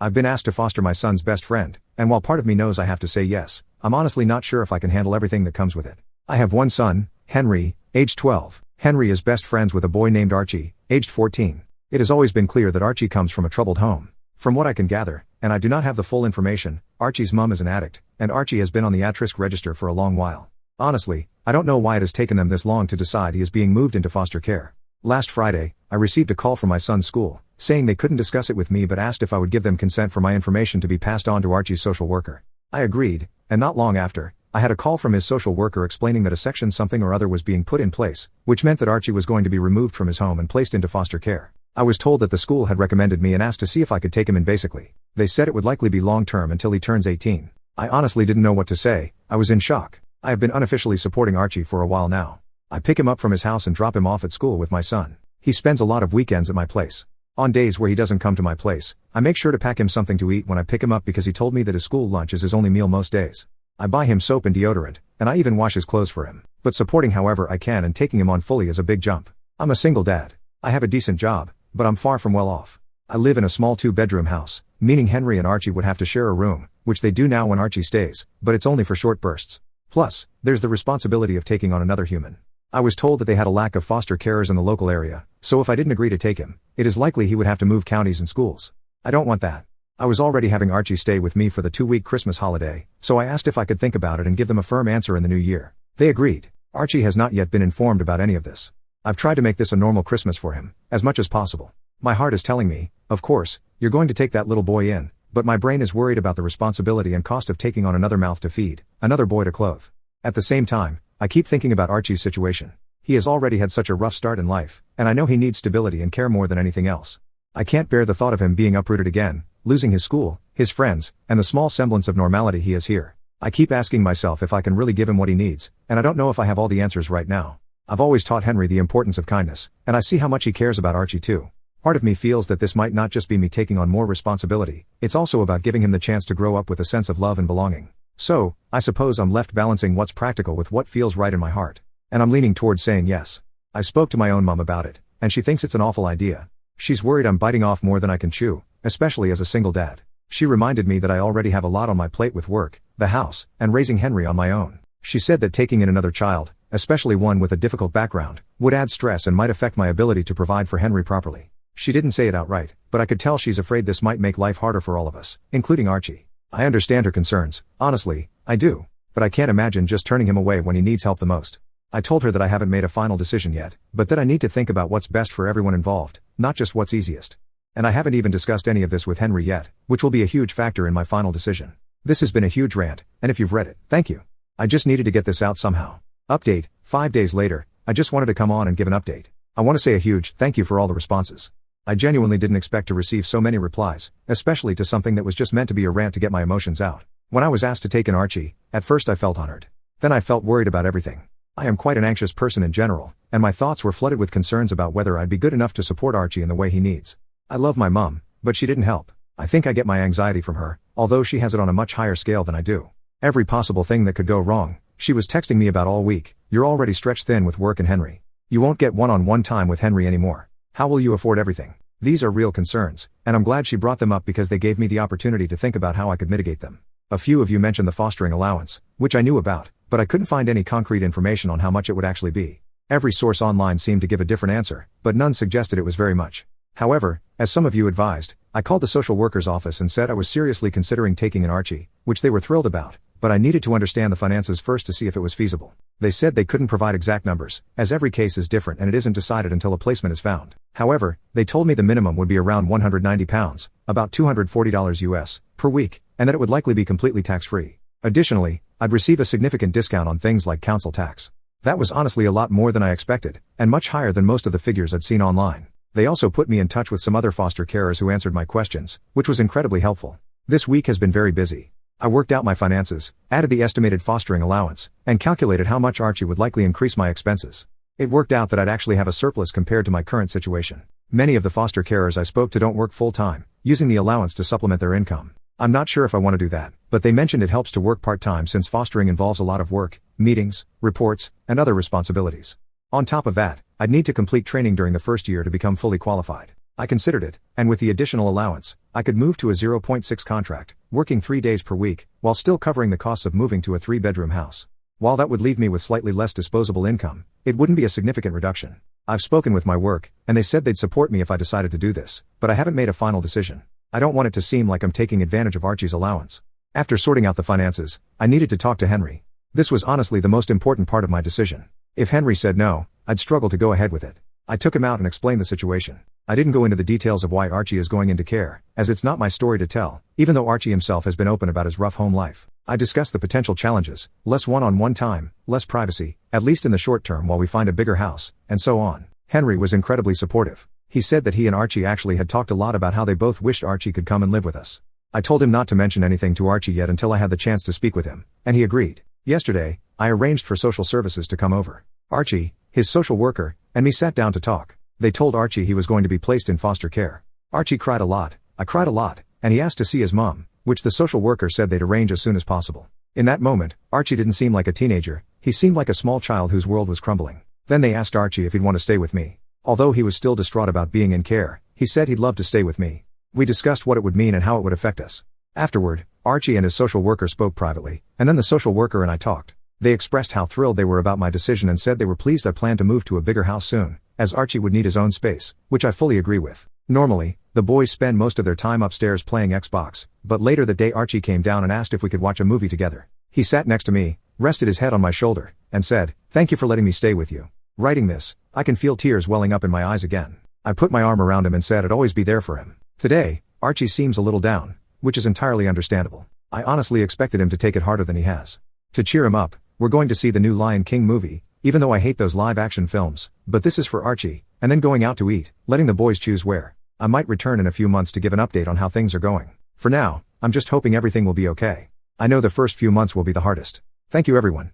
I've been asked to foster my son's best friend, and while part of me knows I have to say yes, I'm honestly not sure if I can handle everything that comes with it. I have one son, Henry, aged 12. Henry is best friends with a boy named Archie, aged 14. It has always been clear that Archie comes from a troubled home. From what I can gather, and I do not have the full information, Archie's mum is an addict, and Archie has been on the at-risk register for a long while. Honestly, I don't know why it has taken them this long to decide he is being moved into foster care. Last Friday, I received a call from my son's school, saying they couldn't discuss it with me but asked if I would give them consent for my information to be passed on to Archie's social worker. I agreed, and not long after, I had a call from his social worker explaining that a section something or other was being put in place, which meant that Archie was going to be removed from his home and placed into foster care. I was told that the school had recommended me and asked to see if I could take him in basically. They said it would likely be long-term until he turns 18. I honestly didn't know what to say. I was in shock. I have been unofficially supporting Archie for a while now. I pick him up from his house and drop him off at school with my son. He spends a lot of weekends at my place. On days where he doesn't come to my place, I make sure to pack him something to eat when I pick him up because he told me that his school lunch is his only meal most days. I buy him soap and deodorant, and I even wash his clothes for him. But supporting however I can and taking him on fully is a big jump. I'm a single dad. I have a decent job, but I'm far from well off. I live in a small 2-bedroom house, meaning Henry and Archie would have to share a room, which they do now when Archie stays, but it's only for short bursts. Plus, there's the responsibility of taking on another human. I was told that they had a lack of foster carers in the local area, so if I didn't agree to take him, it is likely he would have to move counties and schools. I don't want that. I was already having Archie stay with me for the 2-week Christmas holiday, so I asked if I could think about it and give them a firm answer in the new year. They agreed. Archie has not yet been informed about any of this. I've tried to make this a normal Christmas for him, as much as possible. My heart is telling me, of course, you're going to take that little boy in, but my brain is worried about the responsibility and cost of taking on another mouth to feed, another boy to clothe. At the same time, I keep thinking about Archie's situation. He has already had such a rough start in life, and I know he needs stability and care more than anything else. I can't bear the thought of him being uprooted again, losing his school, his friends, and the small semblance of normality he has here. I keep asking myself if I can really give him what he needs, and I don't know if I have all the answers right now. I've always taught Henry the importance of kindness, and I see how much he cares about Archie too. Part of me feels that this might not just be me taking on more responsibility, it's also about giving him the chance to grow up with a sense of love and belonging. So, I suppose I'm left balancing what's practical with what feels right in my heart. And I'm leaning towards saying yes. I spoke to my own mom about it, and she thinks it's an awful idea. She's worried I'm biting off more than I can chew, especially as a single dad. She reminded me that I already have a lot on my plate with work, the house, and raising Henry on my own. She said that taking in another child, especially one with a difficult background, would add stress and might affect my ability to provide for Henry properly. She didn't say it outright, but I could tell she's afraid this might make life harder for all of us, including Archie. I understand her concerns, honestly, I do, but I can't imagine just turning him away when he needs help the most. I told her that I haven't made a final decision yet, but that I need to think about what's best for everyone involved, not just what's easiest. And I haven't even discussed any of this with Henry yet, which will be a huge factor in my final decision. This has been a huge rant, and if you've read it, thank you. I just needed to get this out somehow. Update, 5 days later, I just wanted to come on and give an update. I want to say a huge thank you for all the responses. I genuinely didn't expect to receive so many replies, especially to something that was just meant to be a rant to get my emotions out. When I was asked to take in Archie, at first I felt honored. Then I felt worried about everything. I am quite an anxious person in general, and my thoughts were flooded with concerns about whether I'd be good enough to support Archie in the way he needs. I love my mom, but she didn't help. I think I get my anxiety from her, although she has it on a much higher scale than I do. Every possible thing that could go wrong, she was texting me about all week. You're already stretched thin with work and Henry. You won't get one-on-one time with Henry anymore. How will you afford everything? These are real concerns, and I'm glad she brought them up because they gave me the opportunity to think about how I could mitigate them. A few of you mentioned the fostering allowance, which I knew about, but I couldn't find any concrete information on how much it would actually be. Every source online seemed to give a different answer, but none suggested it was very much. However, as some of you advised, I called the social worker's office and said I was seriously considering taking in Archie, which they were thrilled about, but I needed to understand the finances first to see if it was feasible. They said they couldn't provide exact numbers, as every case is different and it isn't decided until a placement is found. However, they told me the minimum would be around £190, about $240 US, per week, and that it would likely be completely tax-free. Additionally, I'd receive a significant discount on things like council tax. That was honestly a lot more than I expected, and much higher than most of the figures I'd seen online. They also put me in touch with some other foster carers who answered my questions, which was incredibly helpful. This week has been very busy. I worked out my finances, added the estimated fostering allowance, and calculated how much Archie would likely increase my expenses. It worked out that I'd actually have a surplus compared to my current situation. Many of the foster carers I spoke to don't work full-time, using the allowance to supplement their income. I'm not sure if I want to do that, but they mentioned it helps to work part-time since fostering involves a lot of work, meetings, reports, and other responsibilities. On top of that, I'd need to complete training during the first year to become fully qualified. I considered it, and with the additional allowance, I could move to a 0.6 contract, working 3 days per week, while still covering the costs of moving to a 3-bedroom house. While that would leave me with slightly less disposable income, it wouldn't be a significant reduction. I've spoken with my work, and they said they'd support me if I decided to do this, but I haven't made a final decision. I don't want it to seem like I'm taking advantage of Archie's allowance. After sorting out the finances, I needed to talk to Henry. This was honestly the most important part of my decision. If Henry said no, I'd struggle to go ahead with it. I took him out and explained the situation. I didn't go into the details of why Archie is going into care, as it's not my story to tell, even though Archie himself has been open about his rough home life. I discussed the potential challenges, less one-on-one time, less privacy, at least in the short term while we find a bigger house, and so on. Henry was incredibly supportive. He said that he and Archie actually had talked a lot about how they both wished Archie could come and live with us. I told him not to mention anything to Archie yet until I had the chance to speak with him, and he agreed. Yesterday, I arranged for social services to come over. Archie, his social worker, and me sat down to talk. They told Archie he was going to be placed in foster care. Archie cried a lot, I cried a lot, and he asked to see his mom, which the social worker said they'd arrange as soon as possible. In that moment, Archie didn't seem like a teenager, he seemed like a small child whose world was crumbling. Then they asked Archie if he'd want to stay with me. Although he was still distraught about being in care, he said he'd love to stay with me. We discussed what it would mean and how it would affect us. Afterward, Archie and his social worker spoke privately, and then the social worker and I talked. They expressed how thrilled they were about my decision and said they were pleased I planned to move to a bigger house soon, as Archie would need his own space, which I fully agree with. Normally, the boys spend most of their time upstairs playing Xbox, but later that day Archie came down and asked if we could watch a movie together. He sat next to me, rested his head on my shoulder, and said, "Thank you for letting me stay with you." Writing this, I can feel tears welling up in my eyes again. I put my arm around him and said I'd always be there for him. Today, Archie seems a little down, which is entirely understandable. I honestly expected him to take it harder than he has. To cheer him up, we're going to see the new Lion King movie, even though I hate those live-action films, but this is for Archie, and then going out to eat, letting the boys choose where. I might return in a few months to give an update on how things are going. For now, I'm just hoping everything will be okay. I know the first few months will be the hardest. Thank you everyone.